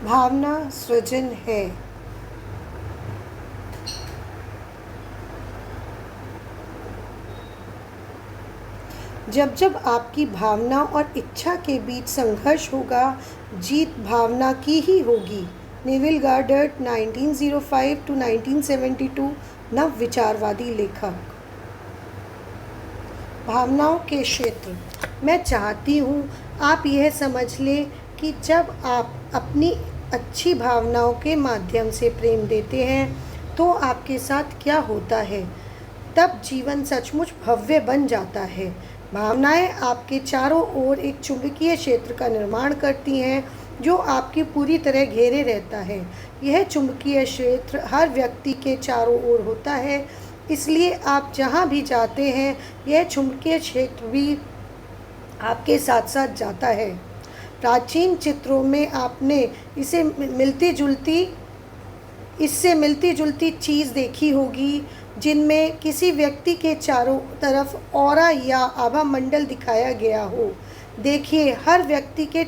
भावना सृजन है। जब जब आपकी भावना और इच्छा के बीच संघर्ष होगा, जीत भावना की ही होगी। नेविल गार्डर्ट 1905 टू 1972 नव विचारवादी लेखक। भावनाओं के क्षेत्र। मैं चाहती हूँ आप यह समझ लें कि जब आप अपनी अच्छी भावनाओं के माध्यम से प्रेम देते हैं तो आपके साथ क्या होता है। तब जीवन सचमुच भव्य बन जाता है। भावनाएं आपके चारों ओर एक चुंबकीय क्षेत्र का निर्माण करती हैं जो आपकी पूरी तरह घेरे रहता है। यह चुंबकीय क्षेत्र हर व्यक्ति के चारों ओर होता है, इसलिए आप जहाँ भी जाते हैं यह चुंबकीय क्षेत्र भी आपके साथ साथ जाता है। प्राचीन चित्रों में आपने इससे मिलती जुलती चीज़ देखी होगी, जिनमें किसी व्यक्ति के चारों तरफ ऑरा या आभा मंडल दिखाया गया हो। देखिए, हर व्यक्ति के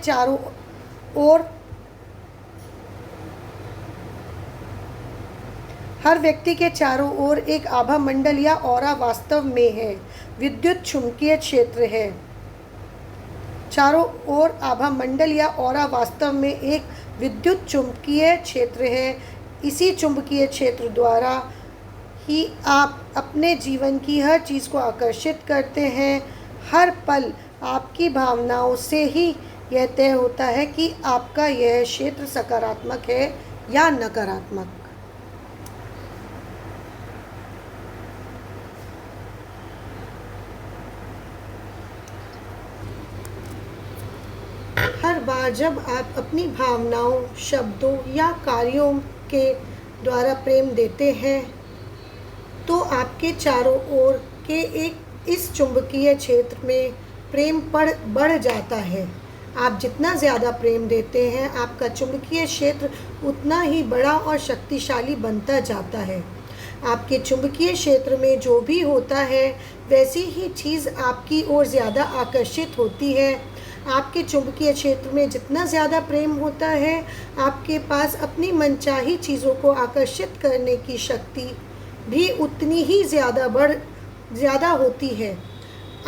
चारों ओर एक आभा मंडल या ऑरा वास्तव में है विद्युत चुंबकीय क्षेत्र है। चारों ओर आभा मंडल या ऑरा वास्तव में एक विद्युत चुंबकीय क्षेत्र है। इसी चुंबकीय क्षेत्र द्वारा ही आप अपने जीवन की हर चीज़ को आकर्षित करते हैं। हर पल आपकी भावनाओं से ही यह तय होता है कि आपका यह क्षेत्र सकारात्मक है या नकारात्मक। हर बार जब आप अपनी भावनाओं, शब्दों या कार्यों के द्वारा प्रेम देते हैं तो आपके चारों ओर के इस चुंबकीय क्षेत्र में प्रेम बढ़ जाता है। आप जितना ज़्यादा प्रेम देते हैं, आपका चुंबकीय क्षेत्र उतना ही बड़ा और शक्तिशाली बनता जाता है। आपके चुंबकीय क्षेत्र में जो भी होता है वैसी ही चीज़ आपकी ओर ज़्यादा आकर्षित होती है। आपके चुंबकीय क्षेत्र में जितना ज़्यादा प्रेम होता है, आपके पास अपनी मनचाही चीज़ों को आकर्षित करने की शक्ति भी उतनी ही ज़्यादा होती है।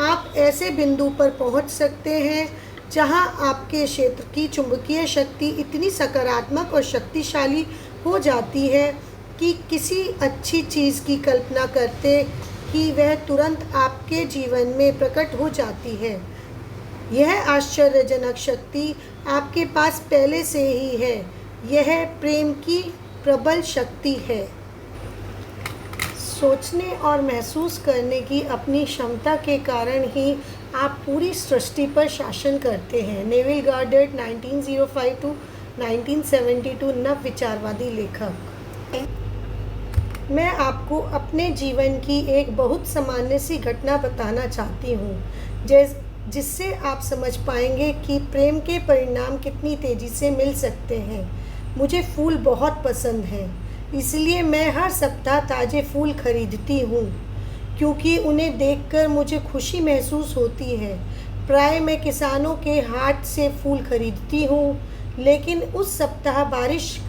आप ऐसे बिंदु पर पहुंच सकते हैं जहां आपके क्षेत्र की चुंबकीय शक्ति इतनी सकारात्मक और शक्तिशाली हो जाती है कि किसी अच्छी चीज़ की कल्पना करते ही वह तुरंत आपके जीवन में प्रकट हो जाती है। यह आश्चर्यजनक शक्ति आपके पास पहले से ही है। यह प्रेम की प्रबल शक्ति है। सोचने और महसूस करने की अपनी क्षमता के कारण ही आप पूरी सृष्टि पर शासन करते हैं। नेविल गार्डर्ट 1905 टू 1972 नव विचारवादी लेखक। मैं आपको अपने जीवन की एक बहुत सामान्य सी घटना बताना चाहती हूँ जिससे आप समझ पाएंगे कि प्रेम के परिणाम कितनी तेज़ी से मिल सकते हैं। मुझे फूल बहुत पसंद हैं, इसलिए मैं हर सप्ताह ताज़े फूल खरीदती हूँ क्योंकि उन्हें देखकर मुझे खुशी महसूस होती है। प्राय मैं किसानों के हाट से फूल खरीदती हूँ, लेकिन उस सप्ताह बारिश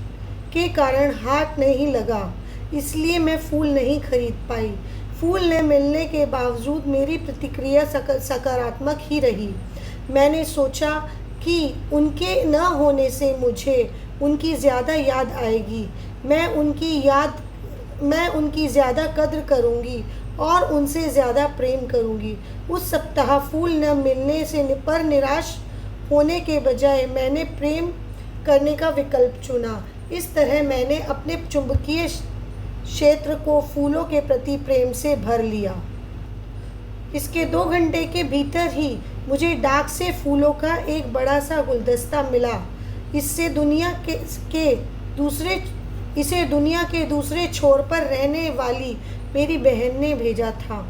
के कारण हाट नहीं लगा, इसलिए मैं फूल नहीं खरीद पाई। फूल न मिलने के बावजूद मेरी प्रतिक्रिया सकारात्मक ही रही। मैंने सोचा कि उनके न होने से मुझे उनकी ज़्यादा याद आएगी। मैं उनकी ज़्यादा कद्र करूँगी और उनसे ज़्यादा प्रेम करूँगी। उस सप्ताह फूल न मिलने से पर निराश होने के बजाय मैंने प्रेम करने का विकल्प चुना। इस तरह मैंने अपने चुंबकीय क्षेत्र को फूलों के प्रति प्रेम से भर लिया। इसके 2 घंटे के भीतर ही मुझे डाक से फूलों का एक बड़ा सा गुलदस्ता मिला। इसे दुनिया के दूसरे छोर पर रहने वाली मेरी बहन ने भेजा था।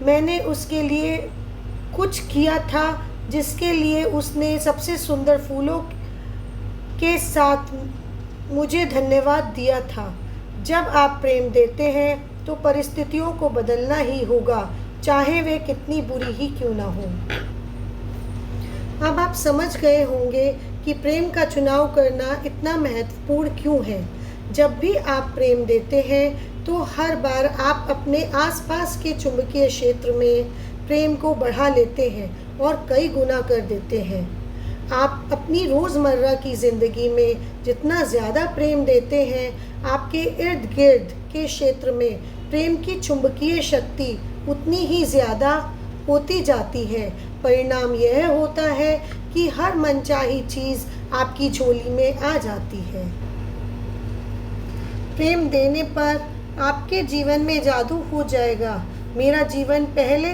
मैंने उसके लिए कुछ किया था जिसके लिए उसने सबसे सुंदर फूलों के साथ मुझे धन्यवाद दिया था। जब आप प्रेम देते हैं तो परिस्थितियों को बदलना ही होगा, चाहे वे कितनी बुरी ही क्यों ना हो। अब आप समझ गए होंगे कि प्रेम का चुनाव करना इतना महत्वपूर्ण क्यों है। जब भी आप प्रेम देते हैं तो हर बार आप अपने आसपास के चुंबकीय क्षेत्र में प्रेम को बढ़ा लेते हैं और कई गुना कर देते हैं। आप अपनी रोज़मर्रा की ज़िंदगी में जितना ज़्यादा प्रेम देते हैं, आपके इर्द गिर्द के क्षेत्र में प्रेम की चुंबकीय शक्ति उतनी ही ज़्यादा होती जाती है। परिणाम यह होता है कि हर मनचाही चीज़ आपकी झोली में आ जाती है। प्रेम देने पर आपके जीवन में जादू हो जाएगा। मेरा जीवन पहले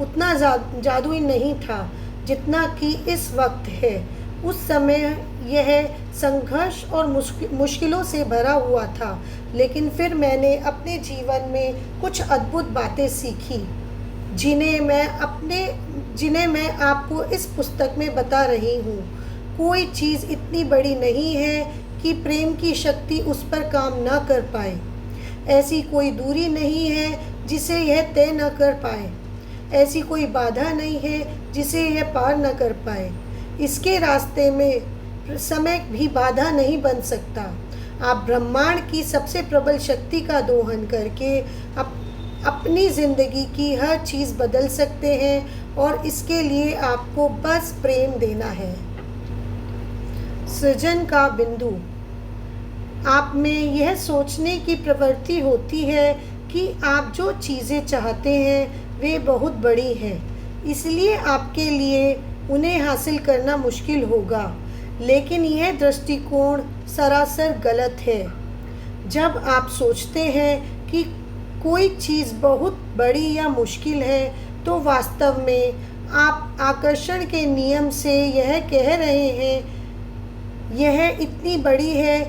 उतना जादुई नहीं था जितना कि इस वक्त है। उस समय यह संघर्ष और मुश्किलों से भरा हुआ था, लेकिन फिर मैंने अपने जीवन में कुछ अद्भुत बातें सीखी जिन्हें मैं आपको इस पुस्तक में बता रही हूँ। कोई चीज़ इतनी बड़ी नहीं है कि प्रेम की शक्ति उस पर काम न कर पाए। ऐसी कोई दूरी नहीं है जिसे यह तय न कर पाए। ऐसी कोई बाधा नहीं है जिसे यह पार न कर पाए। इसके रास्ते में समय भी बाधा नहीं बन सकता। आप ब्रह्मांड की सबसे प्रबल शक्ति का दोहन करके अपनी ज़िंदगी की हर चीज़ बदल सकते हैं और इसके लिए आपको बस प्रेम देना है। सृजन का बिंदु। आप में यह सोचने की प्रवृत्ति होती है कि आप जो चीज़ें चाहते हैं वे बहुत बड़ी हैं, इसलिए आपके लिए उन्हें हासिल करना मुश्किल होगा। लेकिन यह दृष्टिकोण सरासर गलत है। जब आप सोचते हैं कि कोई चीज़ बहुत बड़ी या मुश्किल है, तो वास्तव में आप आकर्षण के नियम से यह कह रहे हैं, यह इतनी बड़ी है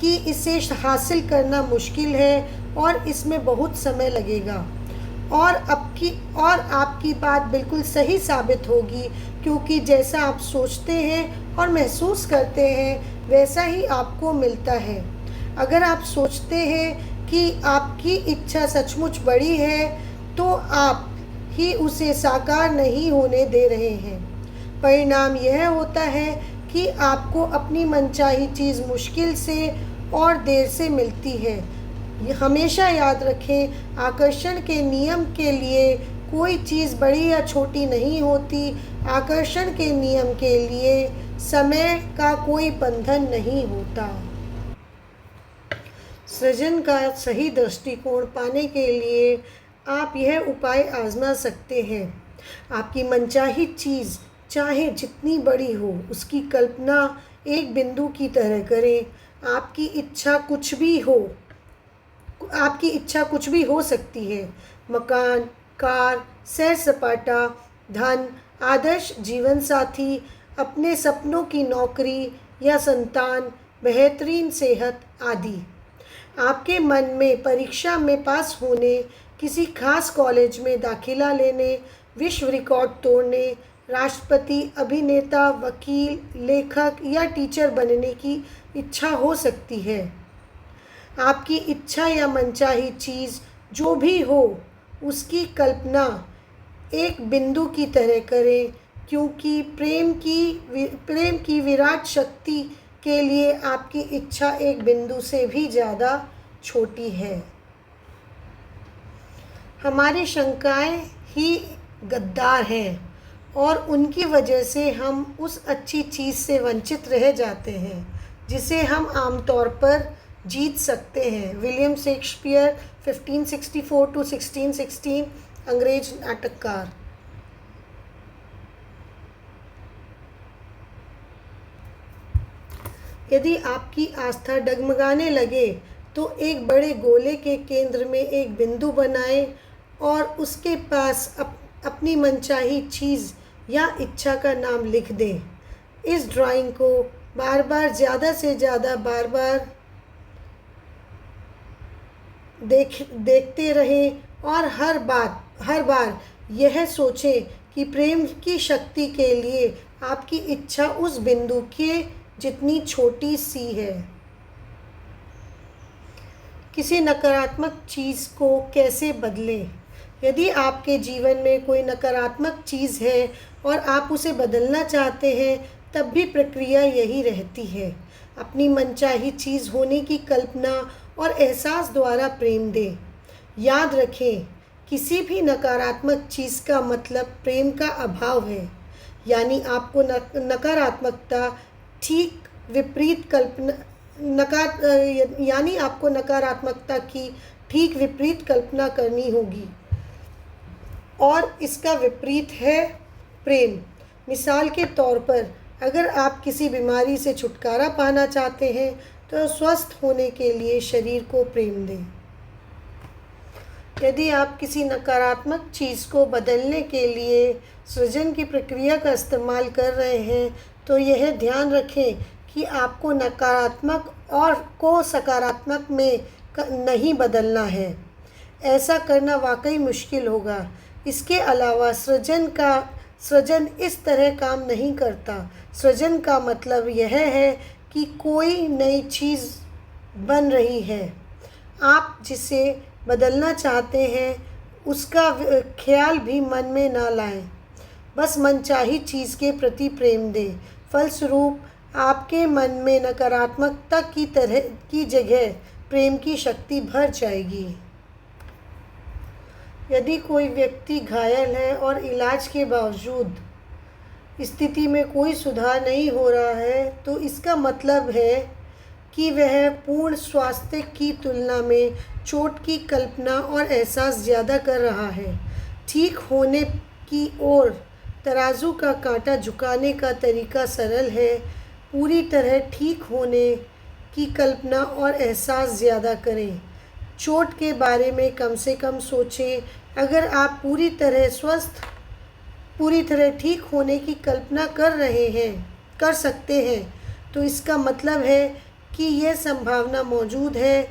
कि इसे हासिल करना मुश्किल है और इसमें बहुत समय लगेगा। और आपकी बात बिल्कुल सही साबित होगी, क्योंकि जैसा आप सोचते हैं और महसूस करते हैं वैसा ही आपको मिलता है। अगर आप सोचते हैं कि आपकी इच्छा सचमुच बड़ी है, तो आप ही उसे साकार नहीं होने दे रहे हैं। परिणाम यह होता है कि आपको अपनी मनचाही चीज़ मुश्किल से और देर से मिलती है। हमेशा याद रखें, आकर्षण के नियम के लिए कोई चीज़ बड़ी या छोटी नहीं होती। आकर्षण के नियम के लिए समय का कोई बंधन नहीं होता। सृजन का सही दृष्टिकोण पाने के लिए आप यह उपाय आजमा सकते हैं। आपकी मनचाही चीज़ चाहे जितनी बड़ी हो, उसकी कल्पना एक बिंदु की तरह करें। आपकी इच्छा कुछ भी हो सकती है। मकान, कार, सैर सपाटा, धन, आदर्श जीवन साथी, अपने सपनों की नौकरी या संतान, बेहतरीन सेहत आदि। आपके मन में परीक्षा में पास होने, किसी खास कॉलेज में दाखिला लेने, विश्व रिकॉर्ड तोड़ने, राष्ट्रपति, अभिनेता, वकील, लेखक या टीचर बनने की इच्छा हो सकती है। आपकी इच्छा या मनचाही चीज़ जो भी हो, उसकी कल्पना एक बिंदु की तरह करें, क्योंकि प्रेम की विराट शक्ति के लिए आपकी इच्छा एक बिंदु से भी ज़्यादा छोटी है। हमारी शंकाएं ही गद्दार हैं और उनकी वजह से हम उस अच्छी चीज़ से वंचित रह जाते हैं जिसे हम आमतौर पर जीत सकते हैं। विलियम शेक्सपियर 1564 to 1616, अंग्रेज नाटककार। यदि आपकी आस्था डगमगाने लगे तो एक बड़े गोले के केंद्र में एक बिंदु बनाएं और उसके पास अपनी मनचाही चीज़ या इच्छा का नाम लिख दें। इस ड्राइंग को बार बार ज़्यादा से ज़्यादा बार देखते रहें और हर बार यह सोचें कि प्रेम की शक्ति के लिए आपकी इच्छा उस बिंदु के जितनी छोटी सी है। किसी नकारात्मक चीज़ को कैसे बदलें? यदि आपके जीवन में कोई नकारात्मक चीज़ है और आप उसे बदलना चाहते हैं, तब भी प्रक्रिया यही रहती है। अपनी मनचाही चीज़ होने की कल्पना और एहसास द्वारा प्रेम दें। याद रखें, किसी भी नकारात्मक चीज़ का मतलब प्रेम का अभाव है। यानी आपको नकारात्मकता ठीक विपरीत कल्पना यानी आपको नकारात्मकता की ठीक विपरीत कल्पना करनी होगी, और इसका विपरीत है प्रेम। मिसाल के तौर पर, अगर आप किसी बीमारी से छुटकारा पाना चाहते हैं तो स्वस्थ होने के लिए शरीर को प्रेम दें। यदि आप किसी नकारात्मक चीज़ को बदलने के लिए सृजन की प्रक्रिया का इस्तेमाल कर रहे हैं तो यह ध्यान रखें कि आपको नकारात्मक और को सकारात्मक में नहीं बदलना है। ऐसा करना वाकई मुश्किल होगा। इसके अलावा सृजन इस तरह काम नहीं करता। सृजन का मतलब यह है कि कोई नई चीज़ बन रही है। आप जिसे बदलना चाहते हैं उसका ख्याल भी मन में ना लाएं। बस मनचाही चीज़ के प्रति प्रेम दें। फलस्वरूप आपके मन में नकारात्मकता की जगह प्रेम की शक्ति भर जाएगी। यदि कोई व्यक्ति घायल है और इलाज के बावजूद स्थिति में कोई सुधार नहीं हो रहा है तो इसका मतलब है कि वह पूर्ण स्वास्थ्य की तुलना में चोट की कल्पना और एहसास ज़्यादा कर रहा है। ठीक होने की ओर तराजू का कांटा झुकाने का तरीका सरल है। पूरी तरह ठीक होने की कल्पना और एहसास ज़्यादा करें। चोट के बारे में कम से कम सोचें। अगर आप पूरी तरह ठीक होने की कल्पना कर सकते हैं तो इसका मतलब है कि यह संभावना मौजूद है।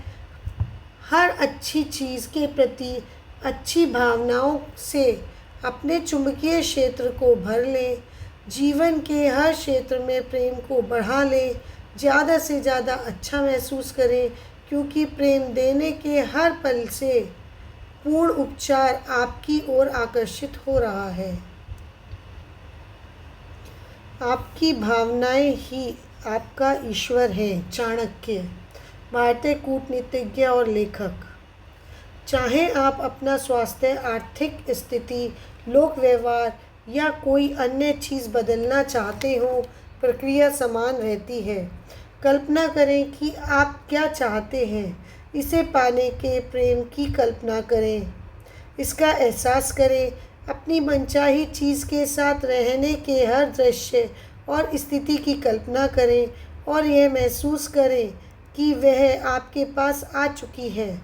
हर अच्छी चीज़ के प्रति अच्छी भावनाओं से अपने चुंबकीय क्षेत्र को भर लें। जीवन के हर क्षेत्र में प्रेम को बढ़ा लें। ज़्यादा से ज़्यादा अच्छा महसूस करें, क्योंकि प्रेम देने के हर पल से पूर्ण उपचार आपकी ओर आकर्षित हो रहा है। आपकी भावनाएं ही आपका ईश्वर है। चाणक्य, भारतीय कूटनीतिज्ञ और लेखक। चाहे आप अपना स्वास्थ्य, आर्थिक स्थिति, लोक व्यवहार या कोई अन्य चीज़ बदलना चाहते हो, प्रक्रिया समान रहती है। कल्पना करें कि आप क्या चाहते हैं। इसे पाने के प्रेम की कल्पना करें। इसका एहसास करें। अपनी मनचाही चीज़ के साथ रहने के हर दृश्य और स्थिति की कल्पना करें और यह महसूस करें कि वह आपके पास आ चुकी है।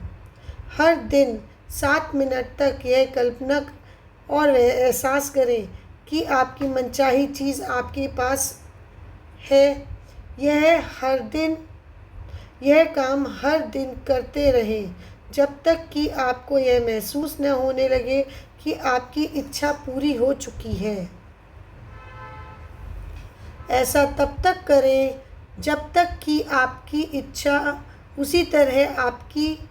हर दिन 7 मिनट तक यह कल्पना और वह एहसास करें कि आपकी मनचाही चीज़ आपके पास है। यह काम हर दिन करते रहें जब तक कि आपको यह महसूस न होने लगे कि आपकी इच्छा पूरी हो चुकी है। ऐसा तब तक करें जब तक कि आपकी इच्छा उसी तरह आपकी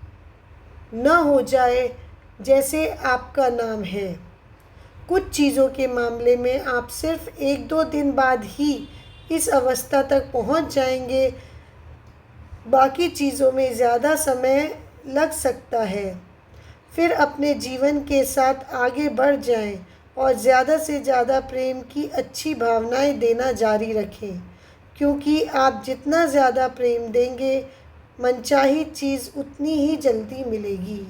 न हो जाए जैसे आपका नाम है। कुछ चीज़ों के मामले में आप सिर्फ 1-2 दिन बाद ही इस अवस्था तक पहुंच जाएंगे। बाकी चीज़ों में ज़्यादा समय लग सकता है। फिर अपने जीवन के साथ आगे बढ़ जाएं और ज़्यादा से ज़्यादा प्रेम की अच्छी भावनाएं देना जारी रखें, क्योंकि आप जितना ज़्यादा प्रेम देंगे, मनचाही चीज़ उतनी ही जल्दी मिलेगी।